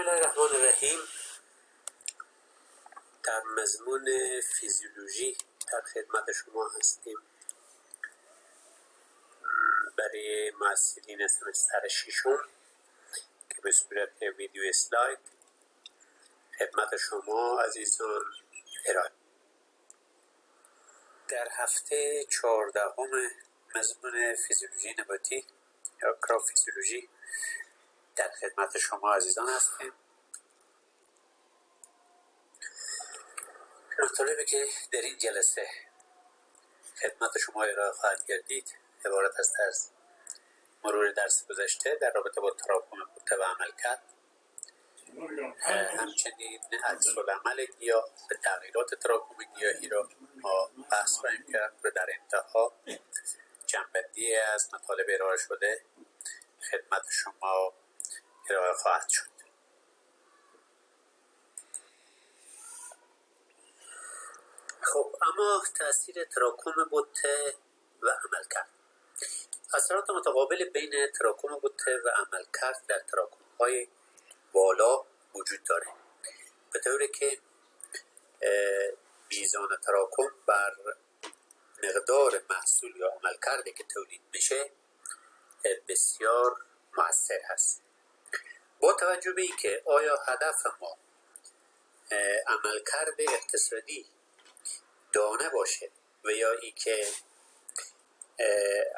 الله الرحمن الرحیم. در مضمون فیزیولوژی در خدمت شما هستیم برای محصلین سمستر ششم که به صورت ویدیو اسلاید خدمت شما عزیزان ارائه. در هفته 14 مضمون فیزیولوژی نباتی یا کرافیزیولوژی در خدمت شما عزیزان هستیم. مطالبی که در این جلسه خدمت شما ارائه خواهد گردید عبارت است از مرور درس گذشته در رابطه با تراکم بوته و عملکرد، همچنین عکس‌العمل گیاه و تغییرات تراکم گیاهی را ما بحث خواهیم کرد و در انتها جمع‌بندی از مطالب ارائه شده خدمت شما ارائه خواهد شد. خب، اما تأثیر تراکم بوته و عملکرد. اثرات متقابل بین تراکم بوته و عملکرد در تراکم‌های بالا وجود داره، به طوری که میزان تراکم بر مقدار محصول یا عملکردی که تولید میشه بسیار مؤثر هست. با توجه به اینکه آیا هدف ما عملکرد اقتصادی دانه باشه و یا اینکه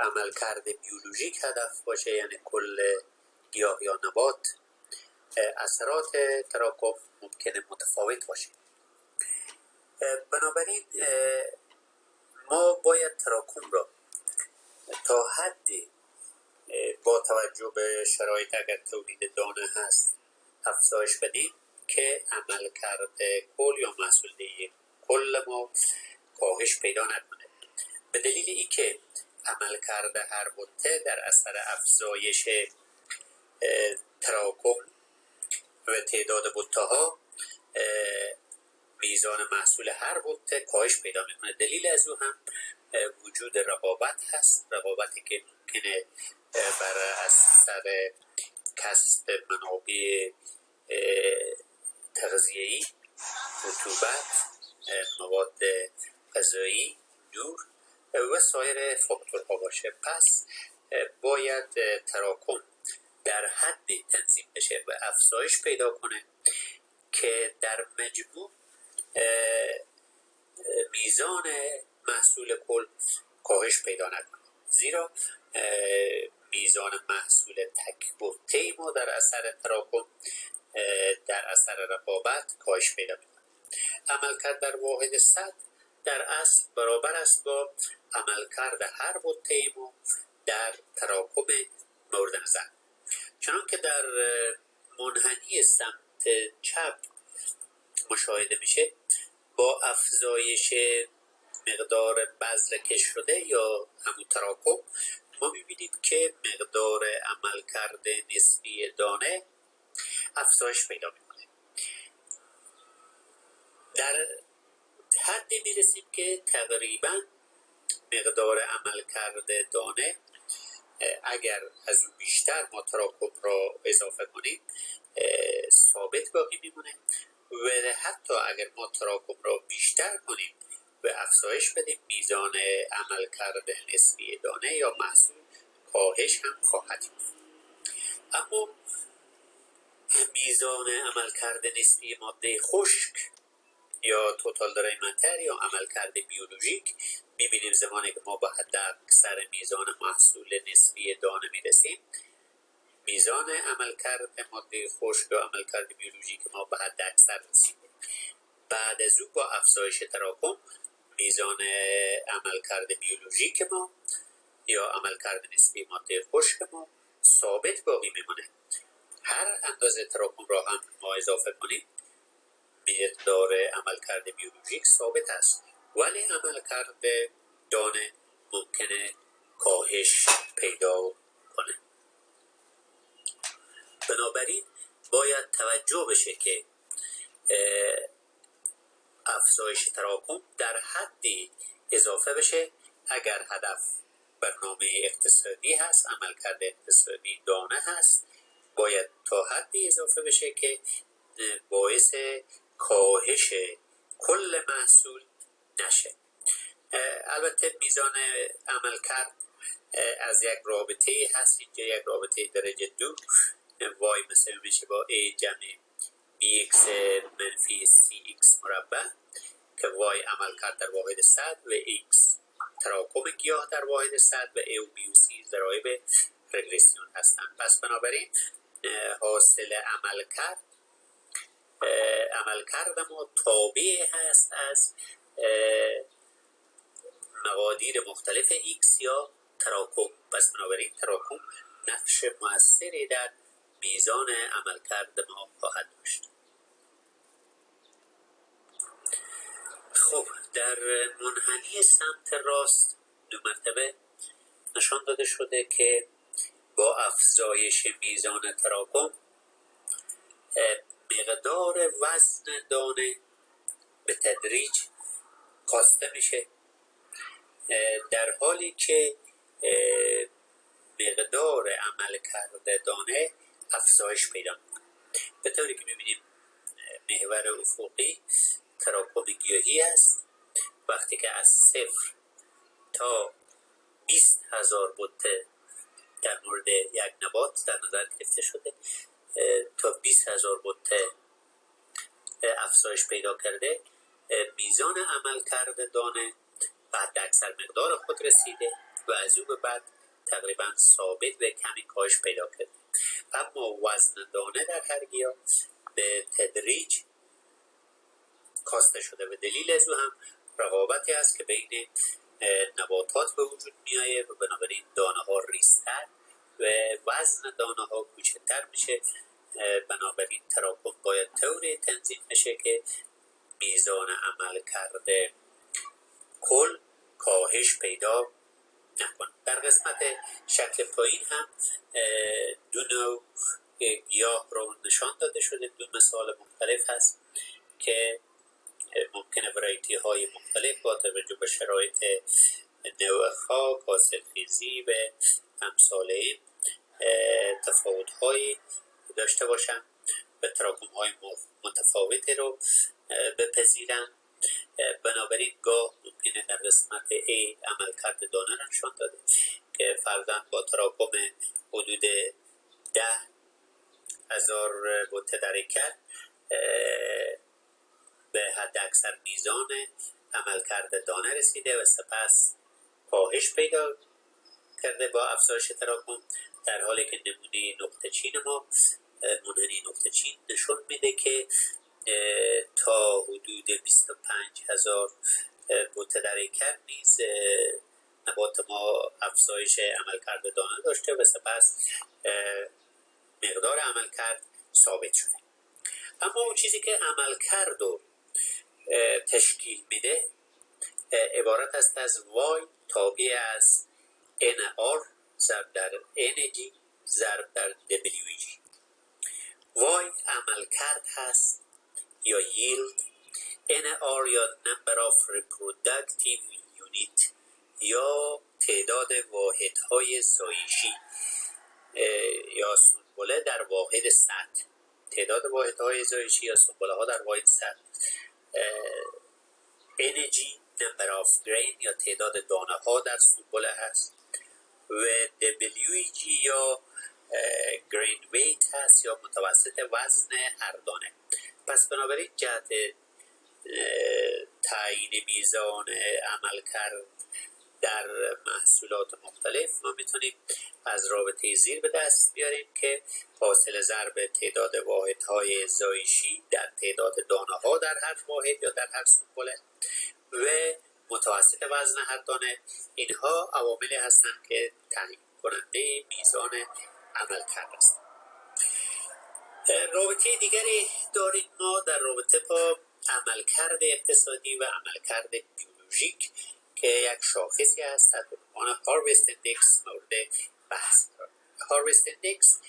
عملکرد بیولوژیک هدف باشه، یعنی کل گیاه یا نبات، اثرات تراکم ممکنه متفاوت باشه. بنابراین ما باید تراکم را تا حدی با توجه به شرایط اگر تولید دانه هست افزایش بدیم که عملکرد کل یا محصول کل ما کاهش پیدا نکنه، به دلیل اینکه عملکرد هر بوته در اثر افزایش تراکم و تعداد بوته ها میزان محصول هر بوته کاهش پیدا میکنه. دلیل از او هم وجود رقابت هست، رقابتی که ممکنه بر اثر کسب منابع تغذیه‌ای، رطوبت، مواد غذایی، نور و سایر فاکتورها باشه. پس باید تراکم در حدی تنظیم بشه و افزایش پیدا کنه که در مجموع میزان محصول کل کاهش پیدا نکنه، زیرا میزان محصول تک بوته ما در اثر تراکم در اثر رقابت کاهش پیدا میکنه. عملکرد در واحد سطح در اصل برابر است با عملکرد هر بوته ما در تراکم مورد نظر. چنان که در منحنی سمت چپ مشاهده میشه، با افزایش مقدار بذر کش شده یا همون تراکم ما میبینیم که مقدار عملکرد نسبی دانه افزایش پیدا میکنه. در حدی میرسیم که تقریبا مقدار عملکرد دانه اگر از اون بیشتر ما تراکم را اضافه کنیم ثابت باقی میمونه و حتی اگر ما تراکم را بیشتر کنیم و افزایش بدیم میزان عملکرد نسبی دانه یا محصول کاهش هم خواهد یافت. اما میزان عملکرد نسبی ماده خشک یا توتال درای متر یا عملکرد بیولوژیک میبینیم زمانی که ما به حد اکثر میزان محصول نسبی دانه میرسیم، میزان عملکرد ماده خشک یا عملکرد بیولوژیک ما به حد اکثر رسیده. بعد از او با افزایش تراکم میزان عملکرد بیولوژیک ما یا عملکرد نسبی ماده خشک ما ثابت باقی میمونه. هر اندازه تراکم را هم ما اضافه کنیم مقدار عملکرد بیولوژیک ثابت است، ولی عملکرد دانه ممکنه کاهش پیدا کنه. بنابراین باید توجه بشه که افزایش تراکم در حدی اضافه بشه اگر هدف برنامه اقتصادی هست، عملکرد اقتصادی دانه هست، باید تا حدی اضافه بشه که باعث کاهش کل محصول نشه. البته میزان عملکرد از یک رابطه هست، اینجا یک رابطه درجه 2 وای مساوی میشه با A جمع BX منفی CX مربع که وای عملکرد در واحد سطح و X تراکم گیاه در واحد سطح و A و B و C ضرایب رگرسیون هستند. پس بنابراین حاصل عملکرد ما تابع هست از مقادیر مختلف X یا تراکم. پس بنابراین تراکم نقش مؤثری در میزان عملکرد ما خواهد داشت. خب در منحنی سمت راست 2 مرتبه نشان داده شده که با افزایش میزان تراکم مقدار وزن دانه به تدریج کاسته میشه، در حالی که مقدار عملکرد دانه افزایش پیدا میکنه. به طوری که میبینیم محور افقی تراکم گیاهی است. وقتی که از 0 تا 20,000 بته در مورد یک نبات در نظر گرفته شده، تا 20,000 بته افزایش پیدا کرده، میزان عملکرد دانه بعد اکثر مقدار خود رسیده و از او به بعد تقریبا ثابت و کمی کاهش پیدا کرده. اما وزن دانه در هر گیاه به تدریج کاسته شده و دلیل از او هم رقابتی است که بین نباتات به وجود میایه و بنابراین دانه ها ریزتر و وزن دانه ها کوچکتر میشه. بنابراین تراکم باید طوری تنظیم بشه که میزان عملکرد کل کاهش پیدا نکنه. در قسمت شکل پایین هم 2 نوع گیاه رو نشان داده شده. 2 مثال مختلف هست که ممکنه ورایتی های مختلف با توجه به شرایط نوع خاک، حاصلخیزی و امثال این تفاوت هایی داشته باشن و تراکم های متفاوتی رو بپذیرن. بنابراین گاه ممکنه در قسمت A عملکرد دانه را نشان داده که فرضاً با تراکم حدود 10,000 بته در ایکر به حد اکثر میزان عملکرد دانه رسیده و سپس کاهش پیدا کرده با افزایش تراکم، در حالی که نمونه نقطه چین ما منحنی نقطه چین نشون میده که تا حدود 25,000 بته در ایکر نیز نبات ما افزایش عملکرد دانه داشته و سپس مقدار عملکرد ثابت شده. اما اون چیزی که عملکرد رو تشکیل میده عبارت است از Y تابع از NR ضرب در NG ضرب در WG. Y عملکرد هست یا yield، NR یا number of reproductive unit یا تعداد واحدهای زایشی یا سنبله در واحد سطح. تعداد واحدهای زایشی یا سنبله ها در واحد سطح. energy number of grain یا تعداد دانه ها در سنبله هست و WG یا grain weight هست یا متوسط وزن هر دانه. پس بنابراین جهت تعیین میزان عملکرد در محصولات مختلف ما میتونیم از رابطه زیر به دست بیاریم که حاصل ضرب تعداد واحدهای زایشی در تعداد دانه ها در هر واحد یا در هر سنبله و متوسط وزن هر دانه، اینها عواملی هستند که تعیین کننده میزان عملکرد است. رابطه دیگری داریم ما در رابطه با عملکرد اقتصادی و عملکرد بیولوژیک که یک شاخصی هست تحت عنوان هاروست اندکس مورد بحث دارد. هاروست اندکس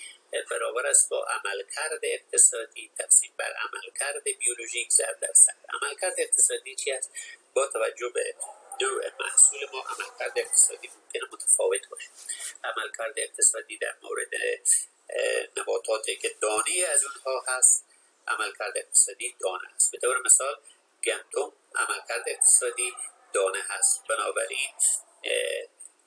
برابر است با عملکرد اقتصادی تقسیم بر عملکرد بیولوژیک ضرب در سطح. عملکرد اقتصادی چی است؟ با توجه به نوع محصول ما عملکرد اقتصادی ممکنه متفاوت باشه. عملکرد اقتصادی در مورد نباتاتی که دانه از اونها هست عملکرد اقتصادی دانه هست. به طور مثال گندم عملکرد اقتصادی دانه هست. بنابراین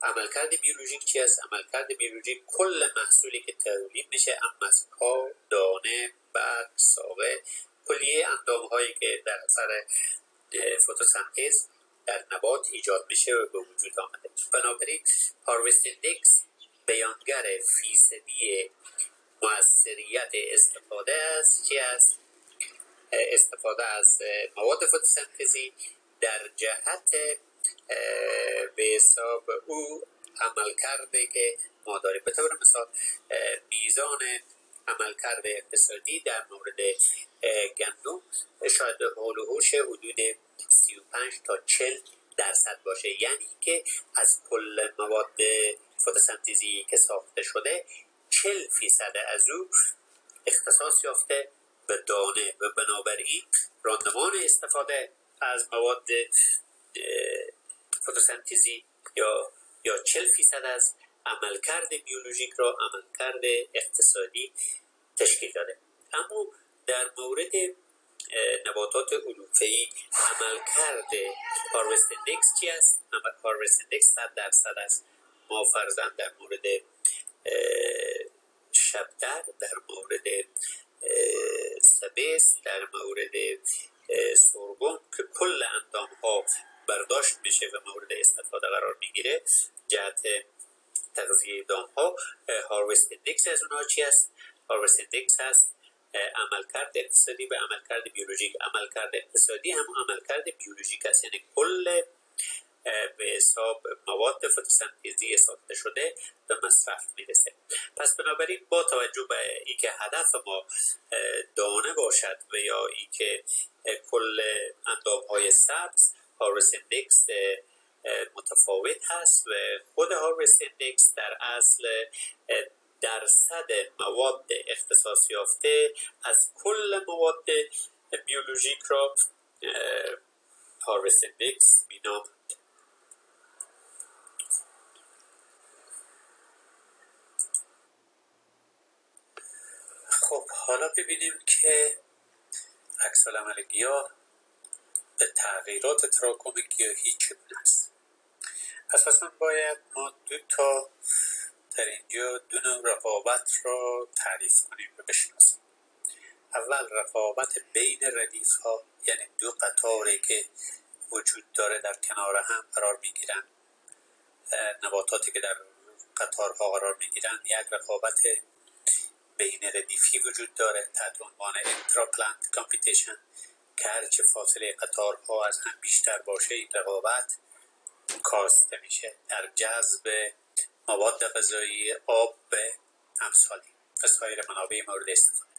عملکرد بیولوژیک چی است؟ عملکرد بیولوژیک کل محصولی که تولید میشه از کار، دانه، برگ، ساقه، کلیه اندامهایی که در اثر فتوسنتز در نبات ایجاد میشه و به وجود آمده. بنابراین هاروست ایندکس بیانگر فیصدی مؤثریت استفاده از چی است؟ استفاده از مواد فتوسنتزی در جهت به حساب او عمل کرده که ما داریم. به طور مثال میزان عملکرد اقتصادی در مورد گندم شاید حول و حوش حدود 35 تا 40% باشه، یعنی که از کل مواد فتوسنتزی که ساخته شده 40% از او اختصاص یافته به دانه و بنابراین راندمان استفاده از مواد فتوسنتزی یا 40% از عملکرد بیولوژیک را عملکرد اقتصادی تشکیل داده. اما در مورد نباتات علوفه‌ای عملکرد هاروست ایندکس چی است؟ هاروست ایندکس 100% است. ما فرضاً در مورد شبدر، در مورد سبز، در مورد سرگم که کل اندام ها برداشت میشه و مورد استفاده قرار میگیره جهت تغذیه دام ها، هاروست ایندکس از اونها چی است؟ هاروست ایندکس هست عملکرد اقتصادی و عملکرد بیولوژیک. عملکرد اقتصادی هم عملکرد بیولوژیک است، یعنی کل به حساب مواد فتوسنتزی ساخته شده به مصرف میرسه. پس بنابراین با توجه به اینکه هدف ما دانه باشد و یا اینکه کل اندامهای سبز، هاروست ایندکس متفاوت هست و خود هاروست ایندکس در اصل درصد مواد اختصاص یافته از کل مواد بیولوژیک را هاروست ایندکس مینامد. خب حالا ببینیم که عکس‌العمل گیاه به تغییرات تراکم گیاهی چگونه است. اساساً باید ما در اینجا دو نوع رقابت را تعریف کنیم و بشناسیم. اول رقابت بین ردیف ها، یعنی دو قطاری که وجود داره در کنار هم قرار میگیرن، نباتاتی که در قطارها قرار میگیرن. یک رقابت بین ردیفی وجود داره تحت عنوان انتراپلانت کامپیتیشن که هرچه فاصله قطارها از هم بیشتر باشه این رقابت کاسته میشه در جذب مواد غذایی، آب به امثالی و سایر منابع مورد استفاده.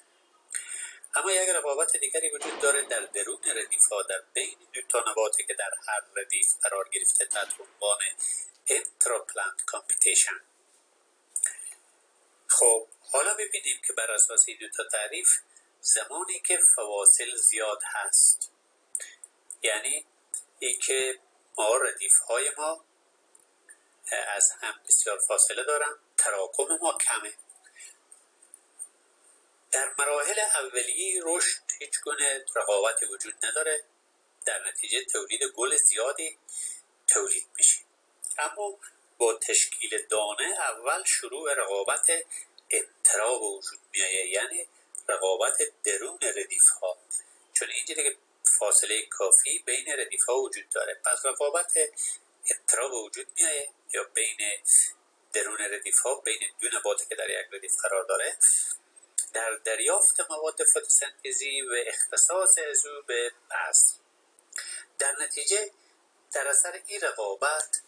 اما یک رقابت دیگری وجود داره در درون ردیف ها، در بین دو تا نباتی که در هر ردیف قرار گرفته تحت عنوان انتراپلانت کامپیتیشن. خب حالا ببینیم که بر اساس این دو تا تعریف زمانی که فواصل زیاد هست، یعنی این که ما ردیف های ما از هم بسیار فاصله دارن، تراکم ما کمه، در مراحل اولیه رشد هیچ گونه رقابت وجود نداره، در نتیجه تولید گل زیادی تولید میشه. اما با تشکیل دانه اول شروع رقابت انترا به وجود میایه، یعنی رقابت درون ردیف ها، چون اینجوری که فاصله کافی بین ردیف ها وجود داره. پس رقابت انترا به وجود میایه یا بین درون ردیف ها، بین دو نباتی که در یک ردیف قرار داره، در دریافت مواد فتوسنتزی و اختصاص از او به بذر. در نتیجه در اثر این رقابت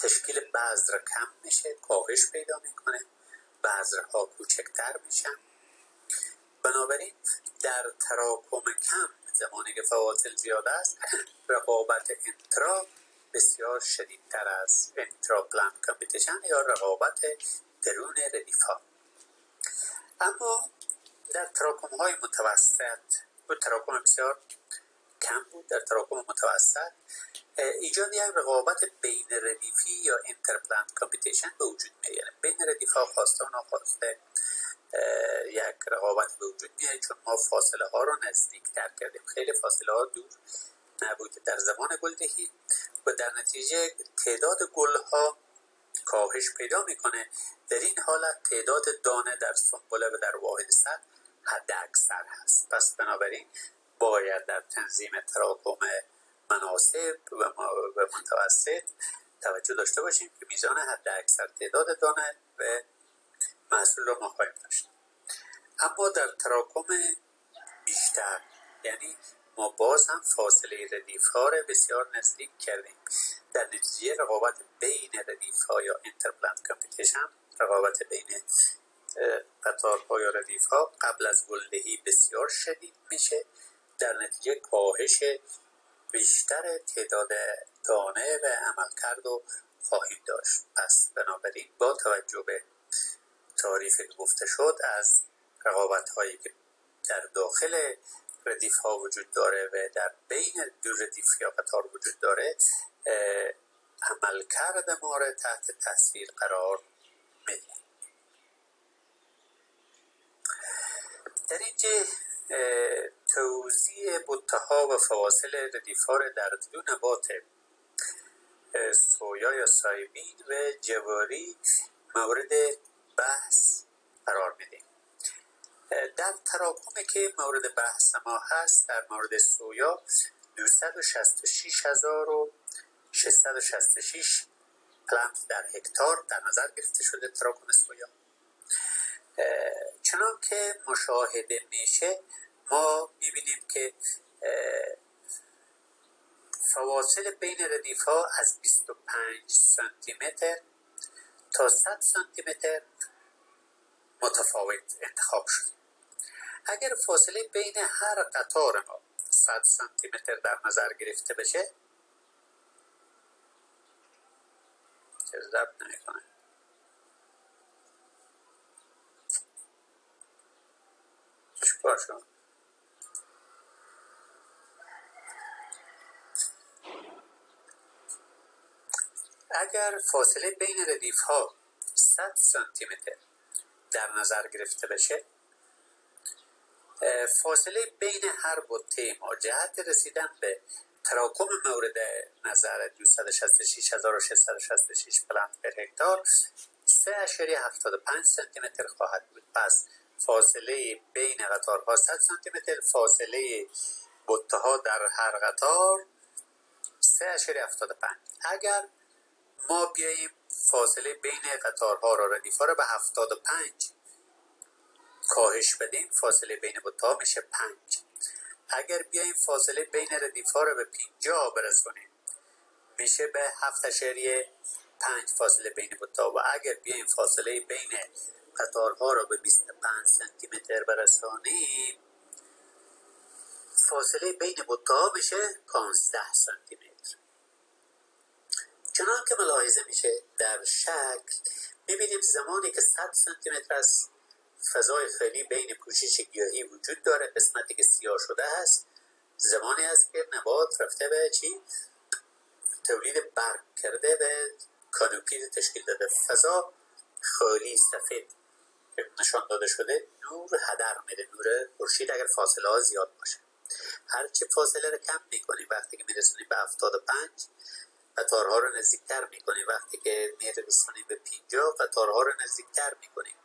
تشکیل بذر کم میشه، کاهش پیدا میکنه، بذرها کوچکتر میشن. بنابراین در تراکم کم زمانی که فواصل زیاد است رقابت انترا بسیار شدیدتر از انتراپلانت کامپیتیشن یا رقابت درون ردیف ها. اما در تراکم های متوسط و تراکم بسیار کم بود، در تراکم متوسط ایجاد یک رقابت بین ردیفی یا اینترپلنت کامپیتیشن به وجود میاد. یعنی بین ردیف ها خواسته و ناخواسته یک رقابت به وجود میاد، چون ما فاصله ها رو نزدیکتر کردیم. خیلی فاصله ها دور نبود در زمان گلدهی و در نتیجه تعداد گل ها کاهش پیدا میکنه. در این حالت تعداد دانه در سنبله و در واحد سطح حد اکثر هست. پس بنابراین باید در تنظیم تراکم مناسب و متوسط توجه داشته باشیم که میزان حد اکثر تعداد دانه و محصول رو ما خواهیم داشت. اما در تراکم بیشتر، یعنی ما باز هم فاصله ردیف ها رو بسیار نزدیک کردیم. در نتیجه رقابت بین ردیف ها یا اینترپلنت کامپیتیشن، رقابت بین قطارها یا ردیف ها قبل از گلدهی بسیار شدید میشه. در نتیجه کاهش بیشتر تعداد دانه و عملکرد رو خواهیم داشت. پس بنابراین با توجه به تعریفی که گفته شد از رقابت هایی که در داخل ردیف ها وجود داره و در بین دو ردیف یا قطار وجود داره، عملکرد ما را تحت تاثیر قرار میده. در اینجا توزیع بوته و فواصل ردیف ها را در دو نبات سویا یا سایبین و جواری مورد بحث قرار میدیم. در تراکمی که مورد بحث ما هست، در مورد سویا 266,666 پلنت در هکتار در نظر گرفته شده تراکم سویا. چنان که مشاهده میشه ما میبینیم که فواصل بین ردیف ها از 25 سانتی متر تا 100 سانتی متر متفاوت انتخاب شد. اگر فاصله بین هر قطار ما 100 سانتی متر در نظر گرفته بشه، ضبط نمی‌کنه. چیکار شد؟ اگر فاصله بین ردیف ها 100 سانتی متر در نظر گرفته بشه، فاصله بین هر بوته ما جهت رسیدن به تراکم مورد نظر 266,666 پلنت پر هکتار 3.75 سانتی متر خواهد بود. پس فاصله بین قطارها 100 سانتی متر، فاصله بوته ها در هر قطار 3.75. اگر ما بیاییم فاصله بین قطارها را ردیف ها را به 75 کاهش بدیم، فاصله بین بوته ها میشه 5. اگر بیاییم فاصله بین ردیف ها را به 50 برسونیم میشه به 7.5 فاصله بین بوته ها. و اگر بیاییم فاصله بین قطارها را به 25 سانتی متر برسونیم فاصله بین بوته ها میشه 15 سانتی متر. چنان که ملاحظه میشه در شکل میبینیم زمانی که 100 سانتی متر از فضای خالی بین پوشش گیاهی وجود داره، قسمتی که سیاه شده هست، زمانی است که نبات رفته به تولید برگ کرده و کانوپی تشکیل داده. فضا خالی سفید نشان داده شده، نور هدر میده، نور خورشید اگر فاصله ها زیاد باشه. هرچی فاصله رو کم میکنیم وقتی که میرسونیم به 75 قطارها رو نزدیکتر میکنیم، وقتی که میرسونیم به 50 قطارها رو نزدیکتر میکنیم.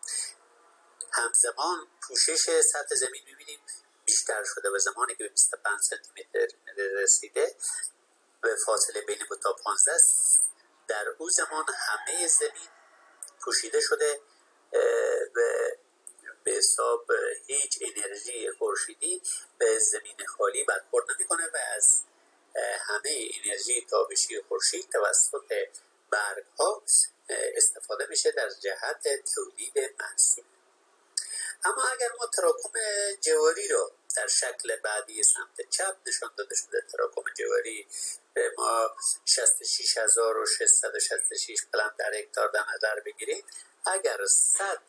همزمان پوشش سطح زمین میبینیم بیشتر شده و زمانی که به 25 سانتی متر رسیده به فاصله بین بوتا 15 در او زمان همه زمین پوشیده شده و به حساب هیچ انرژی خورشیدی به زمین خالی برخورد نمیکنه و از همه انرژی تابشی خورشید توسط برگ ها استفاده میشه در جهت تولید محصول. اما اگر ما تراکم جواری رو در شکل بعدی سمت چپ نشان داده شده، تراکم جواری به ما 66,666 پلنت در هکتار در نظر بگیریم، اگر 100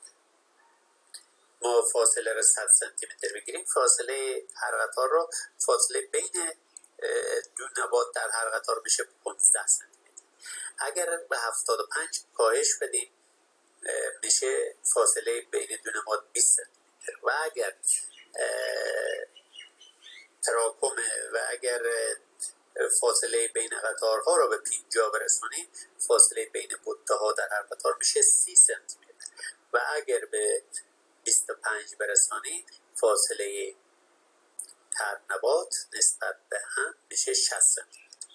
ما فاصله رو 100 سانتی متر بگیریم، فاصله هر قطار رو فاصله بین دو نبات در هر قطار میشه 15 سانتی متر. اگر به 75 کاهش بدیم میشه فاصله بین دو نبات 20 سانتی متر و اگر تراکم و اگر فاصله بین قطارها رو به 50 برسانیم فاصله بین بوته ها در هر قطار میشه 30 سانتی متر و اگر به 25 برسانیم فاصله هر نبات نسبت به هم میشه 60 سانتی متر.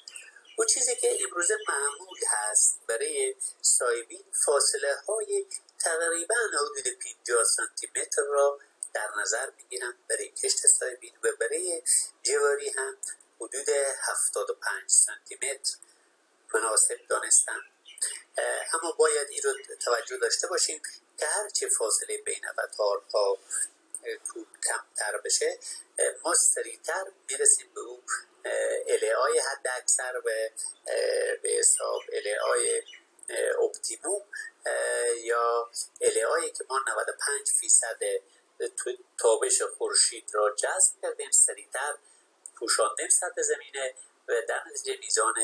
اون چیزی که امروزه معمول هست برای سایبین فاصله های تقریبا حدود 50 سانتی متر را در نظر میگیرن برای کشت سایبین و برای جواری هم حدود 75 سانتی متر مناسب دانستن. اما باید این رو توجه داشته باشیم که هرچه فاصله بین قطارها کمتر بشه ما سریعتر میرسیم به اون LAI حد اکثر و به حساب LAI اپتیموم یا LAI که ما 95% تابش خورشید را جذب کردیم سریعتر پوشاندیم سطح زمینه و در نتیجه میزان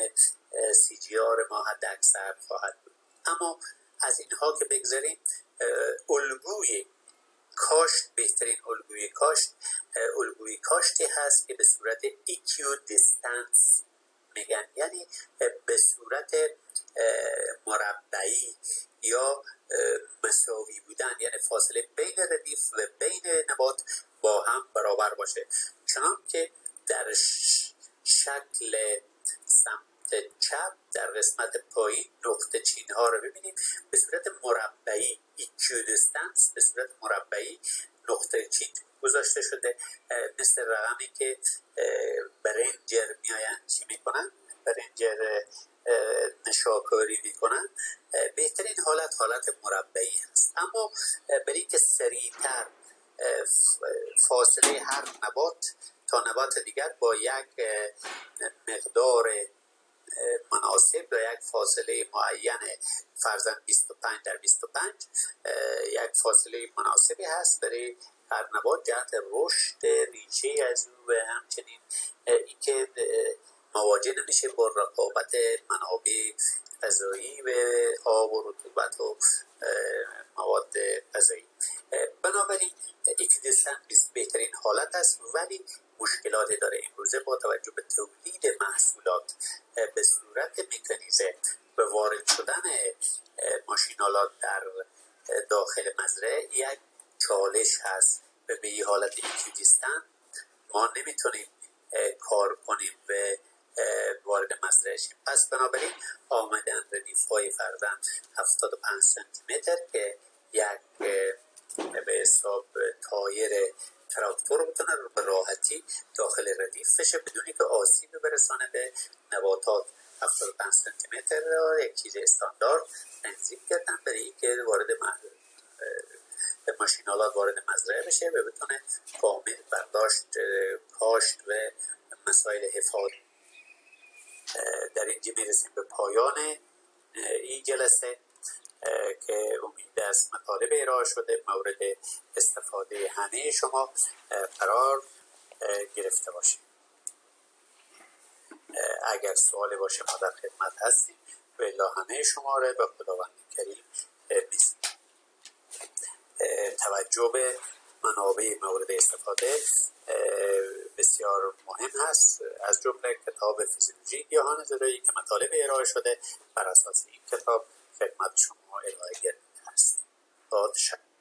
CGR ما حد اکثر خواهد بود. اما از اینها که بگذاریم الگوی کاشت بهترین الگوی کاشتی هست که به صورت equidistance میگن، یعنی به صورت مربعی یا مساوی بودن، یعنی فاصله بین ردیف و بین نبات با هم برابر باشه، چنان که در شکل سمت چپ در قسمت پایین نقطه چین ها رو ببینیم به صورت مربعی equidistance به صورت مربعی نقطه چین گذاشته شده، مثل رقمی که برنجر میاین چی میکنن، برنجر نشاکاری میکنن. بهترین حالت مربعی هست. اما برای که سریعتر فاصله هر نبات تا نبات دیگر با یک مقدار مناسب و یک فاصله معین فرضاً 25 در 25 یک فاصله مناسبی هست برای هر نبات جهت رشد ریشه از او و همچنین اینکه مواجه نمیشه با رقابت منابع غذایی و آب و رطوبت و مواد غذایی. بنابراین اکیدیستنس بهترین حالت است، ولی مشکلاتی داره. امروزه با توجه به تولید محصولات به صورت مکانیزه به وارد شدن ماشینالات در داخل مزرعه یک چالش هست و به این حالت اکیدیستن ما نمیتونیم کار کنیم و وارد مزرعه شیم. پس بنابراین آمدن ردیف های فرضاً 75 سانتی متر که یک به حساب تایر تراکتور بتونه به راحتی داخل ردیف بشه بدونی که آسیب برسانه به نباتات. 75 سانتی متر را یک چیز استاندارد تنظیم کردن برای اینکه وارد ماشینالات وارد مزرعه بشه و بتونه کامل برداشت کاشت و مسائل حفاظت. در اینجا میرسیم به پایان این جلسه که امید است مطالب ارائه شده مورد استفاده همه شما قرار گرفته باشید. اگر سوالی باشه ما در خدمت هستیم و الا همه شما را به خداوند کریم میسپاریم. توجه به منابع مورد استفاده بسیار مهم هست، از جمله کتاب فیزیولوژی گیاهان زراعی که مطالب ارائه شده بر اساس این کتاب خدمت شما ارائه گرفته است. با تشکر.